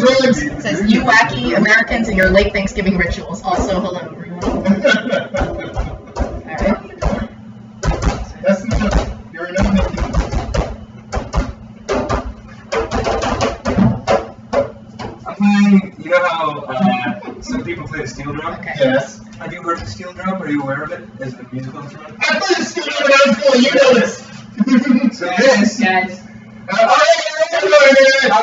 It says, you wacky Americans and your late Thanksgiving rituals. Also, hello, everyone. Alright. That's enough. You're enough. I'm playing, you know how some people play the steel drum? Okay. Yes. Have you heard of the steel drum? Are you aware of it as a musical instrument? I played the steel drum when I was cool. You know this. So this, Guys. How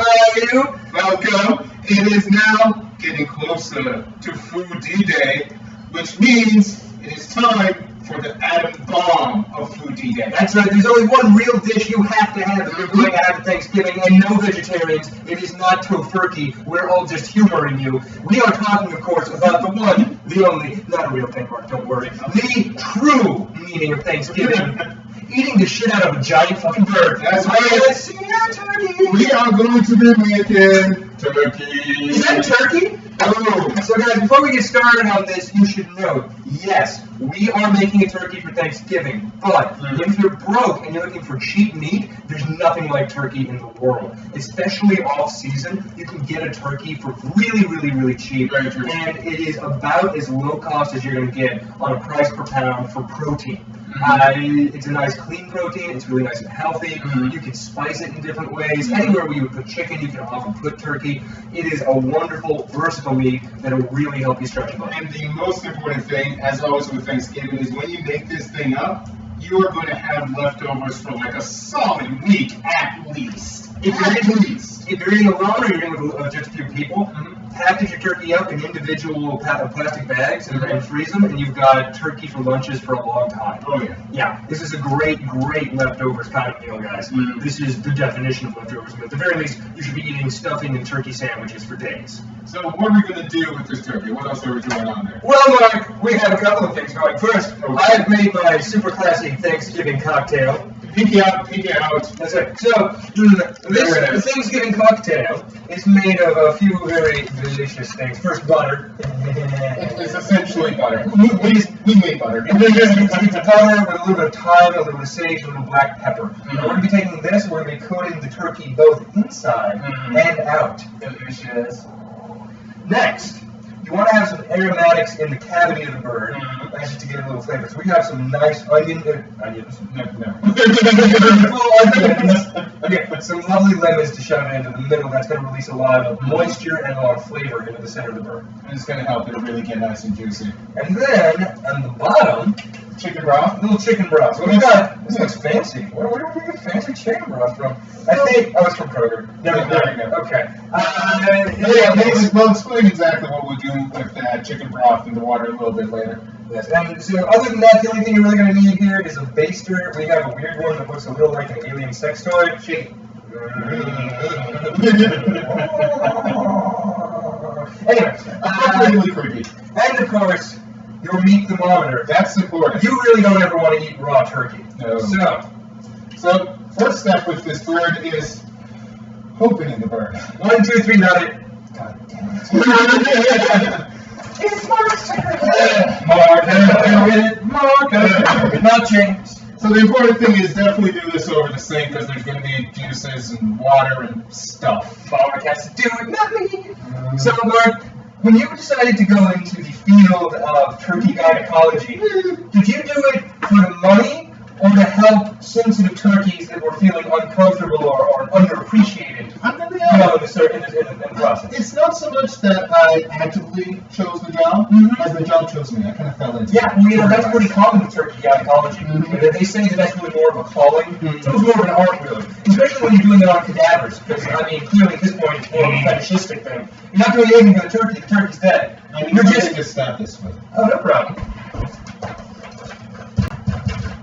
are you? Welcome. It is now getting closer to Food D-Day, which means it is time for the atom bomb of Food D-Day. that's right, there's only one real dish you have to have if you're going to have Thanksgiving, and no vegetarians. It is not tofurkey. We're all just humoring you. We are talking, of course, about the one, the only, not a real thing, Mark, don't worry, the true meaning of Thanksgiving. Eating the shit out of a giant fucking bird. That's right. Turkey. We are going to be making turkey. Is that turkey? Oh. So guys, before we get started on this, you should know, yes, we are making a turkey for Thanksgiving, but if you're broke and you're looking for cheap meat, there's nothing like turkey in the world. Especially off season, you can get a turkey for really, really, really cheap, Very true. and it is about as low cost as you're going to get on a price per pound for protein. It's a nice clean protein, it's really nice and healthy. You can spice it in different ways. Anywhere where you would put chicken, you can often put turkey. It is a wonderful, versatile meat that will really help you stretch your body. And the most important thing, as always with Thanksgiving, is when you make this thing up, you are going to have leftovers for like a solid week at least. If you're eating alone or you're eating with just a few people, package your turkey up in individual plastic bags and freeze them, and you've got turkey for lunches for a long time. Oh yeah. Yeah, this is a great leftovers kind of meal, guys. This is the definition of leftovers meal. At the very least, you should be eating stuffing and turkey sandwiches for days. So what are we going to do with this turkey? What else are we doing on there? Well, Mark, we have a couple of things going. First, I have made my super classy Thanksgiving cocktail. Pinky out, pinky out. That's right. So, this Thanksgiving cocktail is made of a few very delicious things. First, butter. It's essentially butter. We made butter. It's butter with a little bit of thyme, a little bit of sage, a little black pepper. We're going to be taking this, we're going to be coating the turkey both inside and out. Delicious. Next, you want to have some aromatics in the cavity of the bird, just to get a little flavor. So we have some nice onions. Okay, some lovely lemons to shove into the middle. That's going to release a lot of moisture and a lot of flavor into the center of the bird. And it's going to help it really get nice and juicy. And then, on the bottom, Chicken broth. little chicken broth. So we got, this looks fancy. Where do we get fancy chicken broth from? I think, it's from Kroger. There we go. Okay. We'll explain exactly what we'll do with that chicken broth in the water a little bit later. Yes, and so other than that, the only thing you're really going to need here is a baster. We have a weird one that looks a little like an alien sex toy. Anyway, Really creepy. and of course, your meat thermometer. That's important. You really don't ever want to eat raw turkey. No. So, First step with this bird is opening the bird. 1, 2, 3, not it. God damn it. It's Mark's turn. Mark, not James. So the important thing is definitely do this over the sink because there's going to be juices and water and stuff. Mark has to do it, not me. So, Mark, when you decided to go into the field of turkey gynecology, did you do it for the money or to help sensitive turkeys that were feeling uncomfortable or underappreciated? I'm going to be In the process. It's not so much that I actively chose the job as the job chose me. I kind of fell into it. Yeah, well, you know, that's pretty common with turkey gynecology. They say that that's really more of a calling. So it's more of an art, really. Especially when you're doing it on cadavers. Because, I mean, clearly at this point, it's more of a fetishistic thing. You're not doing anything for the turkey's dead. I mean, You're just stab this way. Oh, no problem.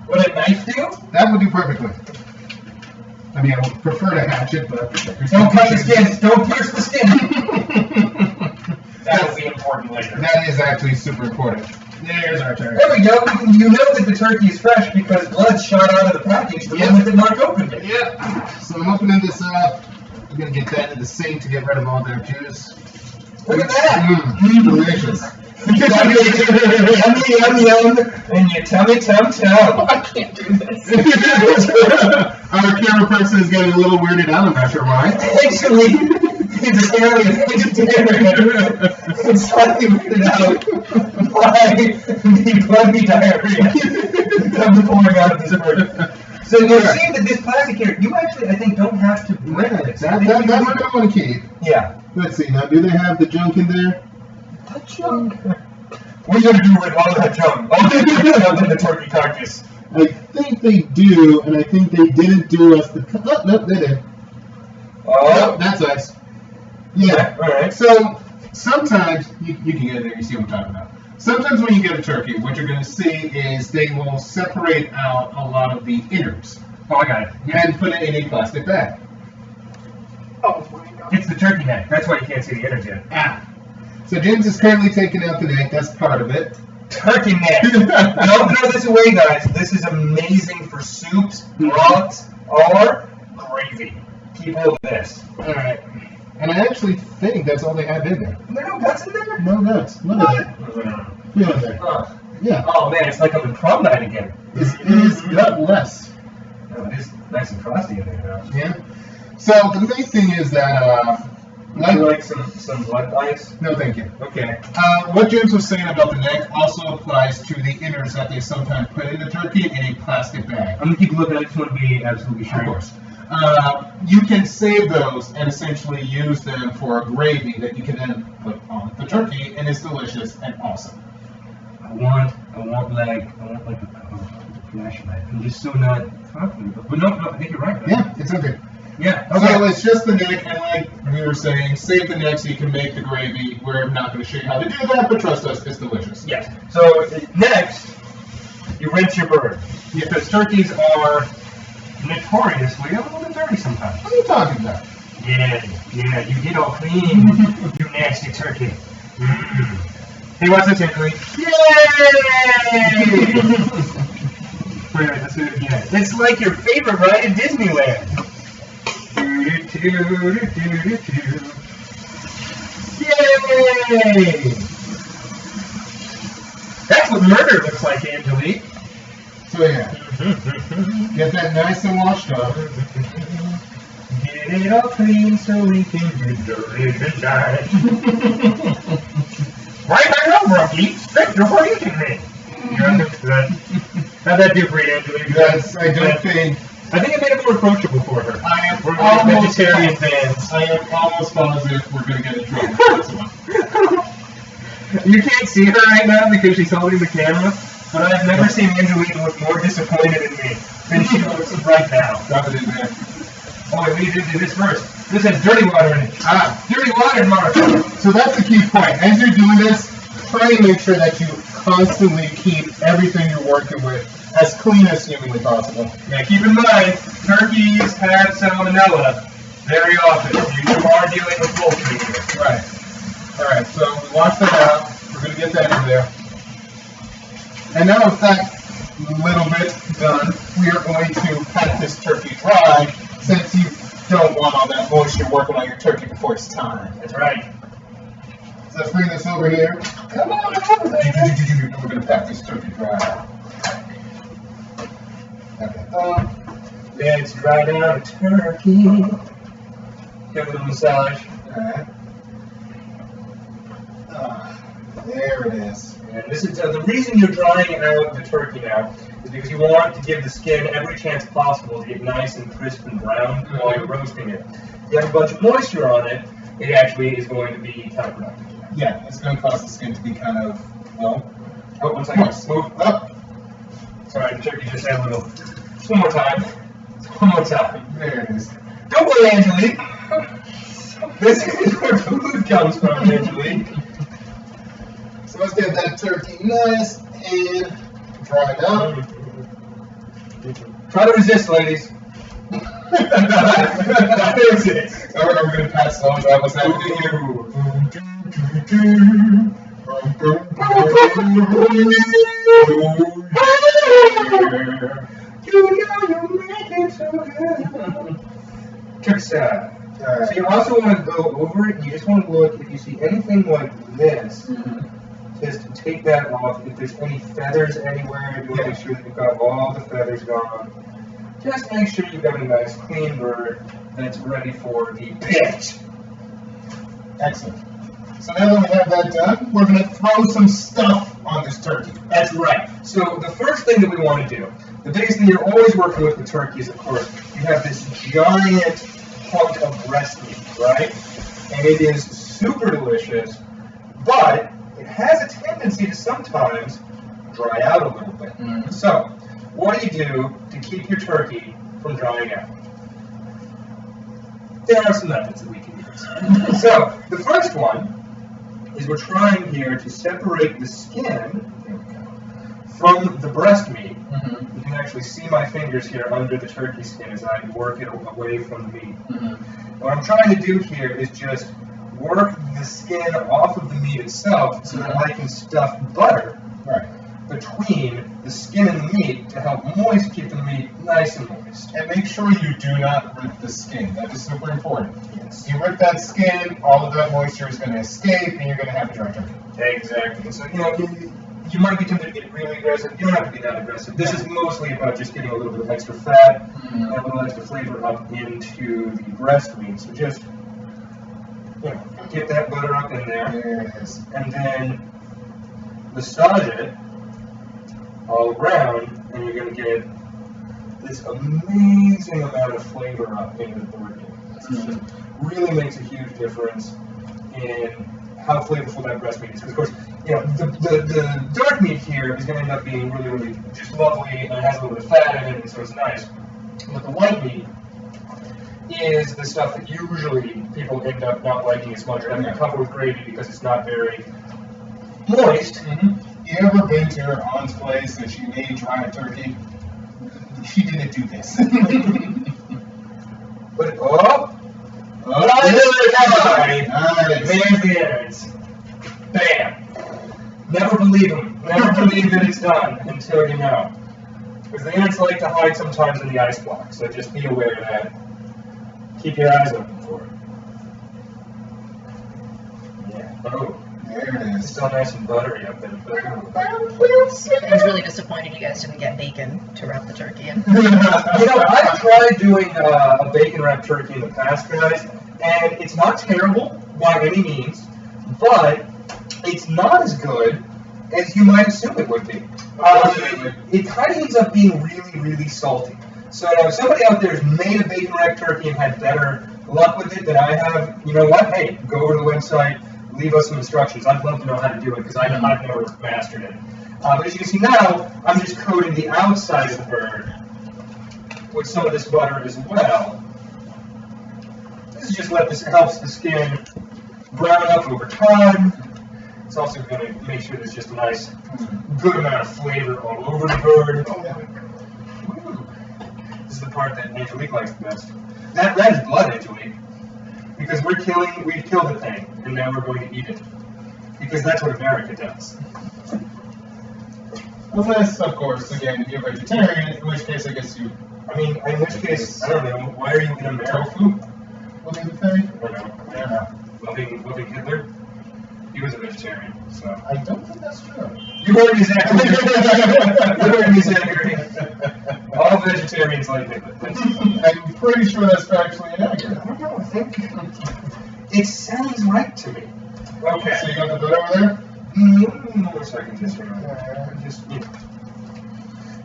Would a knife do? That would do perfectly. I mean, I would prefer to hatch it, but Don't cut the skin. Don't pierce the skin. That will be important later. That is actually super important. There's our turkey. There we go. You know that the turkey is fresh because blood shot out of the package the moment that Mark opened it. Yeah. So I'm opening this up. I'm going to get that in the sink to get rid of all their juice. Look at that. Delicious. Yum, and you tummy tum tum. I can't do this. Our camera person is getting a little weirded out. I'm not sure why. Actually, it's apparently a vegetarian. It's slightly weirded out by the bloody diarrhea comes pouring out of this bird. So you see that this plastic here, you actually, I think, don't have to break it. That we're going to want to keep. Yeah. Let's see. Now, do they have the junk in there? The junk? What are you going to do with all that junk? Other than the turkey carcass? I think they do, and I think they didn't do us the... Oh, no, they did. Oh, that's us. Yeah. All right. So, sometimes, you can get in there, you see what I'm talking about. Sometimes when you get a turkey, what you're going to see is they will separate out a lot of the innards. Oh, I got it. And put it in a plastic bag. Oh my god. It's the turkey neck. That's why you can't see the innards yet. Ah. So James is currently taking out the neck. That's part of it. Turkey neck. Don't throw this away, guys. This is amazing for soups, broths, or gravy. Keep hold of this. All right. And I actually think that's all they have in there. There are no guts in there? No nuts. Look at it. Feel it there. Yeah. Oh man, it's like I'm in prom night again. It is gutless. Oh, it is nice and crusty in there now. Yeah. So the main thing is that, Would you like some blood ice? No, thank you. Okay. What James was saying about the neck also applies to the innards that they sometimes put in the turkey in a plastic bag. I'm gonna keep a look at it. I just want to be absolutely sure. Of course. You can save those and essentially use them for a gravy that you can then put on the turkey, and it's delicious and awesome. I want like a flashlight. I'm just so not confident. But no, I think you're right. Yeah, it's okay. Yeah. So Okay. it's just the neck, and like we were saying, save the neck so you can make the gravy. We're not going to show you how to do that, but trust us, it's delicious. Yes. So next, you rinse your bird because turkeys are notoriously a little bit dirty sometimes. What are you talking about? Yeah, you get all clean, you nasty turkey. Hey, watch this, Andrew. Yay! Wait, let's do it again. It's like your favorite ride at Disneyland. Yay! That's what murder looks like, Angelique. So yeah, get that nice and washed up. Get it all clean so we can get dirty tonight. Right back up, Rocky. Spectre, what are you doing? You're understood. How'd that do for you, Angelique? Yes, I don't think. I think it made it more approachable for her. We're almost vegetarian fans. I am almost positive we're going to get in trouble for this one. You can't see her right now because she's holding the camera, but I've never seen Angelique look more disappointed in me than she looks right now. Drop it in there. Oh, we need to do this first. This has dirty water in it. Dirty water, Mark. So that's the key point. As you're doing this, try to make sure that you constantly keep everything you're working with as clean as humanly possible. Now keep in mind, turkeys have salmonella very often. You are dealing with poultry here. Right. All right, so we wash that out. We're going to get that in there. And now with that little bit done, we are going to pat this turkey dry since you don't want all that moisture working on your turkey before it's time. That's right. So let's bring this over here. Come on over there. And we're going to pat this turkey dry. Let's dry down the turkey. Give it a little massage. Alright. There it is. And this is the reason you're drying out the turkey now is because you want to give the skin every chance possible to get nice and crisp and brown while you're roasting it. If you have a bunch of moisture on it, it actually is going to be counterproductive. Yeah, it's going to cause the skin to be kind of, well, Oh, one second. Move up. Sorry, the turkey just had a little. One more time. One more time. there it is. Don't worry, Angelique. This is where food comes from, Angelique. So let's get that turkey nice and dried out. Try to resist, ladies. Resist. Are we going to pass those out? What's happening Trick side. So you also want to go over it. You just want to look if you see anything like this. Just take that off. If there's any feathers anywhere, you want to make sure that you've got all the feathers gone. just make sure you've got a nice clean bird that's ready for the pit. Excellent. So now that we have that done, we're going to throw some stuff on this turkey. That's right. So the first thing that we want to do, the biggest thing you're always working with turkey is, of course, you have this giant hunk of breast meat, right? And it is super delicious, but it has a tendency to sometimes dry out a little bit. So, what do you do to keep your turkey from drying out? There are some methods that we can use. So, the first one is we're trying here to separate the skin from the breast meat. You can actually see my fingers here under the turkey skin as I work it away from the meat. What I'm trying to do here is just work the skin off of the meat itself so that I can stuff butter between the skin and the meat to help keep the meat nice and moist. And make sure you do not rip the skin. That is super important. Yes. You rip that skin, all of that moisture is going to escape, and you're going to have a dry turkey. Exactly. So, you might be tempted to get really aggressive. You don't have to be that aggressive. This is mostly about just getting a little bit of extra fat and a little extra flavor up into the breast meat. So just get that butter up in there. Yes. And then massage it all around, and you're going to get this amazing amount of flavor up into the turkey. It just really makes a huge difference in how flavorful that breast meat is. Because, of course, the dark meat here is going to end up being really, really just lovely, and it has a little bit of fat in it, and so it's nice. But the white meat is the stuff that usually people end up not liking as much or having to cover with gravy because it's not very moist. You ever been to your aunt's place and she made dry turkey? She didn't do this. But Nice. There's the innards. Bam. Never believe them. Never believe that it's done until you know. Because the innards like to hide sometimes in the ice block, so just be aware of that. Keep your eyes open for it. Yeah. Oh. There it It's is. still nice and buttery up there. I was really disappointed you guys didn't get bacon to wrap the turkey in. I've tried doing a bacon wrapped turkey in the past, guys, and it's not terrible by any means, but it's not as good as you might assume it would be. It kind of ends up being really, really salty. So if somebody out there has made a bacon wrapped turkey and had better luck with it than I have, you know what? Hey, go over to the website. Leave us some instructions. I'd love to know how to do it because I've never mastered it. But as you can see now, I'm just coating the outside of the bird with some of this butter as well. This is just helps the skin brown up over time. It's also going to make sure there's just a nice, good amount of flavor all over the bird. This is the part that Angelique likes the best. That is blood, Angelique. Because we've killed the thing, and now we're going to eat it. Because that's what America does. Unless, of course, again, if you're vegetarian, in which case I guess you... I mean, in which case, I don't know, why are you in America? Tofu? Loving the thing? I don't know. Loving Hitler? He was a vegetarian, so... I don't think that's true. You heard me, Zachary. All vegetarians like Hitler. I'm pretty sure that's factually inaccurate. I don't know, I think... It sounds right to me. Okay. So you got the butter over there? One second, just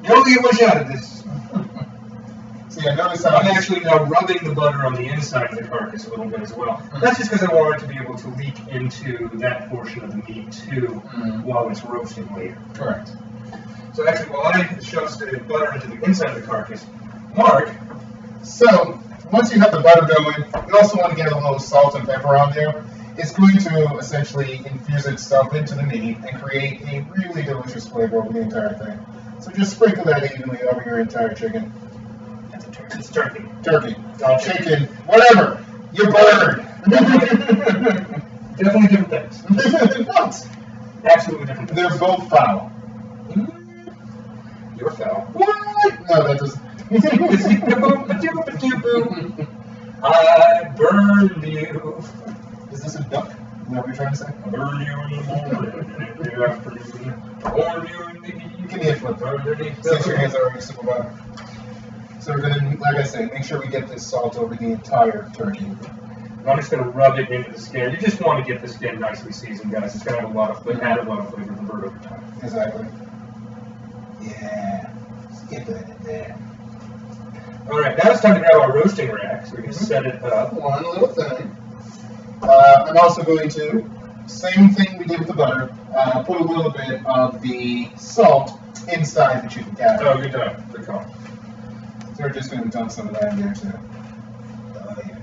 you'll get one shot at this. So yeah, notice how I'm actually now rubbing the butter on the inside of the carcass a little bit as well. That's just because I want it to be able to leak into that portion of the meat too while it's roasting later. Correct. So actually, while I shove the butter into the inside of the carcass, Mark. So once you have the butter going, you also want to get a little salt and pepper on there. It's going to essentially infuse itself into the meat and create a really delicious flavor over the entire thing. So just sprinkle that evenly over your entire chicken. It's turkey. Turkey. Chicken. Whatever. Your bird. Definitely different things. What? Absolutely different things. They're both foul. You're foul. What? No, that doesn't. I burned you. Is this a duck? Is that what you're trying to say? I burned you in the morning and in the afternoon. Born you in the evening. Give me a flip. Since your hands are already super butter. So So we're gonna, like I said, make sure we get this salt over the entire turkey. I'm just going to rub it into the skin. You just want to get the skin nicely seasoned, guys. It's going to have a lot of flavor, add a lot of flavor to the bird over time. Exactly. Yeah. Let's get that in there. All right, now it's time to grab our roasting rack so we can set it up. One little thing. I'm also going to, same thing we did with the butter, put a little bit of the salt inside the chicken cavity. Oh, good job. Good call. So we're just going to dump some of that in there too. Yeah.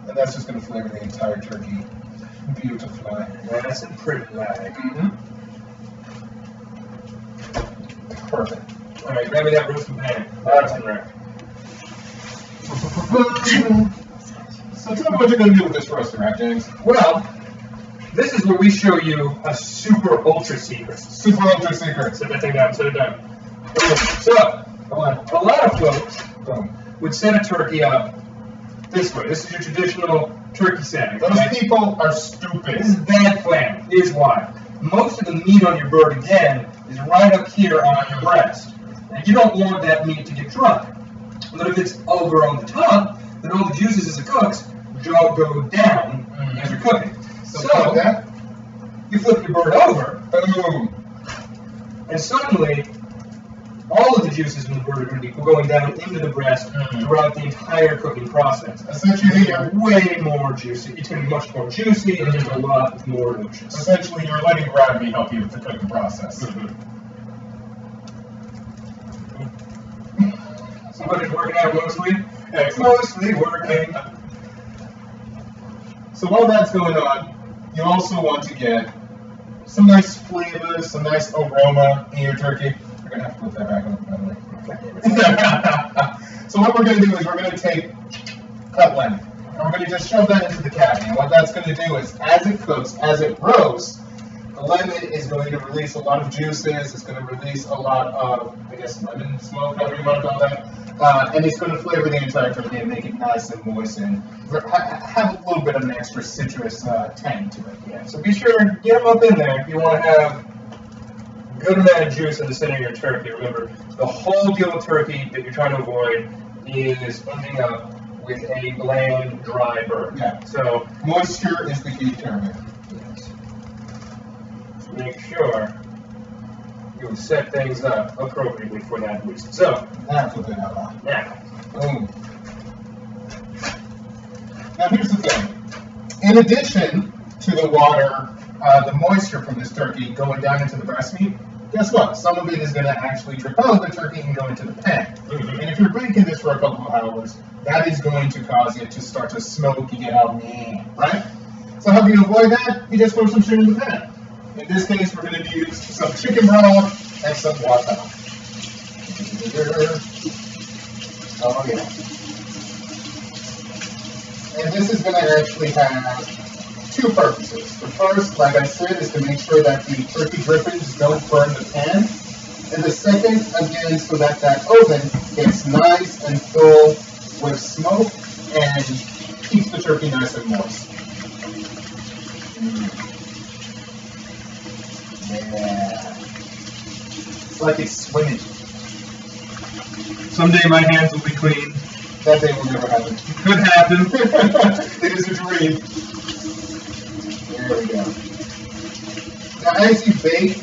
And that's just going to flavor the entire turkey beautifully. Nice and pretty like. Perfect. All right, grab me that roasting pan. Roasting rack. So tell me what you're going to do with this roasting rack, James. Well, this is where we show you a super ultra secret. Super ultra secret. Set that thing down, set it down. So, a lot of folks would set a turkey up this way. This is your traditional turkey setting. Those people are stupid. This is bad plan. Here's why. Most of the meat on your bird, again, is right up here on your breast. And you don't want that meat to get dry. But if it's over on the top, then all the juices as it cooks go down as you're cooking. So like that. You flip your bird over, Boom. and suddenly all of the juices in the bird are going to be going down into the breast throughout the entire cooking process. Essentially, You're way more juicy. It's going to be much more juicy and just a lot more delicious. Essentially, you're letting gravity help you with the cooking process. Somebody's working out mostly? Excellent. Mostly working. So while that's going on, you also want to get some nice flavors, some nice aroma in your turkey. You're going to have to flip that back up, by the way. So what we're going to do is we're going to take cut lemon, and we're going to just shove that into the cavity. And what that's going to do is, as it cooks, as it roasts, the lemon is going to release a lot of juices. It's going to release a lot of, I guess, lemon smoke, however you want to call that. And it's going to flavor the entire turkey and make it nice and moist and have a little bit of an extra citrus tang to it. Yeah, so be sure to get them up in there if you want to have a good amount of juice in the center of your turkey. Remember, the whole deal with turkey that you're trying to avoid is ending up with a bland, dry bird. Yeah. So Moisture is the key term here. yes, make sure you set things up appropriately for that reason. So That's what they have on. now, Boom. Now here's the thing. In addition to the water, the moisture from this turkey going down into the breast meat, guess what? Some of it is going to actually drip out of the turkey and go into the pan. And if you're baking this for a couple of hours, that is going to cause it to start to smoke and get all meh, right? So how do you avoid that? You just throw some shit in the pan. In this case, we're going to use some chicken broth and some water. Oh yeah. And this is going to actually have two purposes. The first, like I said, is to make sure that the turkey drippings don't burn the pan. And the second, again, so that that oven gets nice and full with smoke and keeps the turkey nice and moist. Yeah. It's like it's swimming. someday my hands will be clean. That day will never happen. Could happen. It is a dream. There we go. Now, as you bake,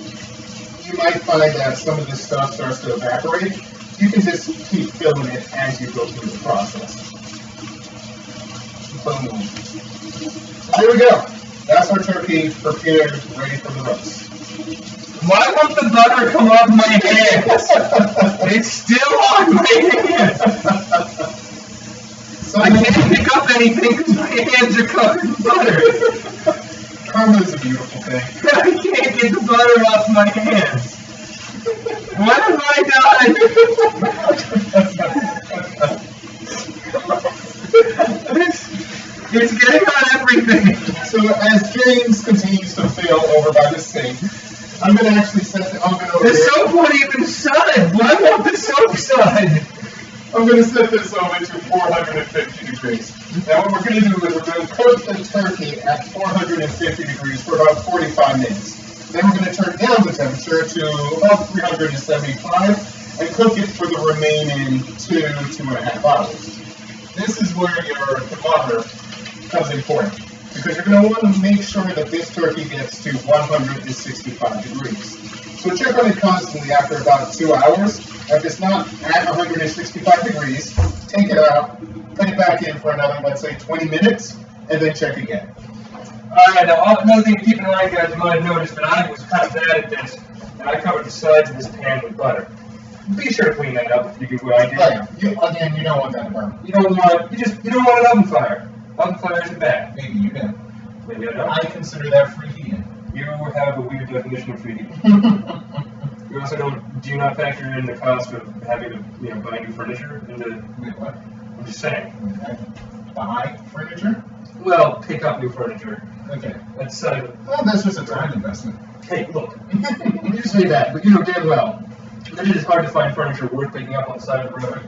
you might find that some of this stuff starts to evaporate. You can just keep filling it as you go through the process. Boom. There we go. That's our turkey prepared, ready for the roast. Why won't the butter come off my hands? It's still on my hands. So I can't pick up anything because my hands are covered in butter. karma is a beautiful thing. I can't get the butter off my hands. What have I done? It's getting on everything. So as James continues to fail over by the sink, I'm going to actually set the oven over The here. soap won't even sud. Why won't the soap sud? I'm going to set this oven to 450 degrees. Now what we're going to do is we're going to cook the turkey at 450 degrees for about 45 minutes. Then we're going to turn down the temperature to about 375, and cook it for the remaining 2.5 hours. This is where your thermometer comes important, because you're going to want to make sure that this turkey gets to 165 degrees. So check on it constantly after about 2 hours. If it's not at 165 degrees, take it out, put it back in for another, let's say, 20 minutes, and then check again. Alright, now another thing to keep in mind, guys, you might have noticed that I was kind of bad at this, and I covered the sides of this pan with butter. Be sure to clean that up if you do what I do. Oh, yeah. You don't want that to burn. You don't want an oven fire. Oven fire isn't bad. Maybe you do. Maybe I don't. I consider that free heating. You have a weird definition of free heating. You also do you not factor in the cost of having to buy new furniture into. Wait, what? I'm just saying. Buy furniture? Well, pick up new furniture. Okay. That's Well, that's just a time investment. hey, look. You say that, but you know damn well that it is hard to find furniture worth picking up on the side of the road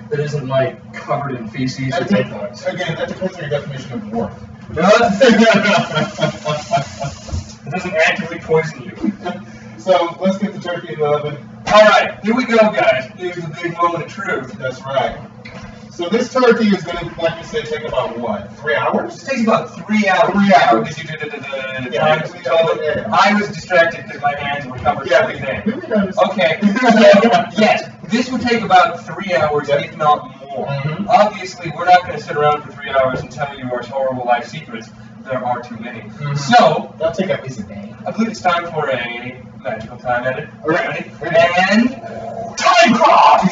that isn't like covered in feces or dead bugs. Again, that depends on your definition of worth. It doesn't actively poison you. So let's get the turkey in the oven. Alright, here we go, guys. Here's the big moment of truth. That's right. So this turkey is going to, like you said, take about what? 3 hours? It takes about 3 hours. 3 hours. Did you do the Yeah, I was distracted because my hands were covered with everything. Okay, so, yes, this would take about 3 hours, if not more. Mm-hmm. Obviously, we're not going to sit around for 3 hours and tell you our horrible life secrets. There are too many. Mm-hmm. So, That'll take at least a day. I believe it's time for a magical time edit. Ready? And time clock!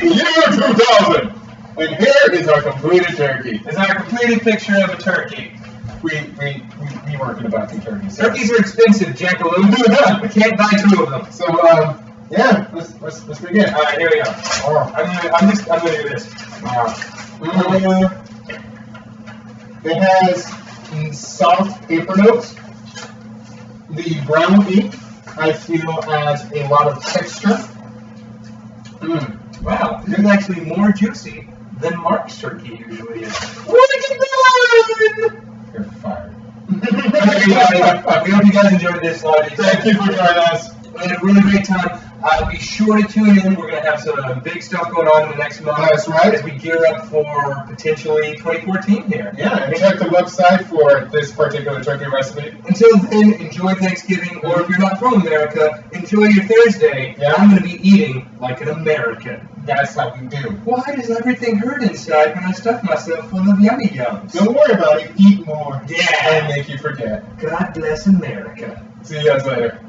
Year 2000! And here is our completed turkey. Is our completed picture of a turkey. We weren't going to buy 2 turkeys. Turkeys are expensive, Jackaloon. We can't buy 2 of them. So, yeah, let's begin. All right, here we go. Oh. I'm gonna do this. It has soft paper notes. The brown meat, I feel, adds a lot of texture. Wow, this is actually more juicy than Mark's turkey usually is. What have you done? You're fired. We hope you guys enjoyed this. Thank you for joining us. We had a really great time. Be sure to tune in. We're going to have some big stuff going on in the next month. That's right. As we gear up for potentially 2014 here. Yeah, and check the website for this particular turkey recipe. Until then, enjoy Thanksgiving, or if you're not from America, enjoy your Thursday. Yeah. I'm going to be eating like an American. That's how we do. Why does everything hurt inside when I stuff myself full of yummy yums? Don't worry about it. Eat more. Yeah. And make you forget. God bless America. See you guys later.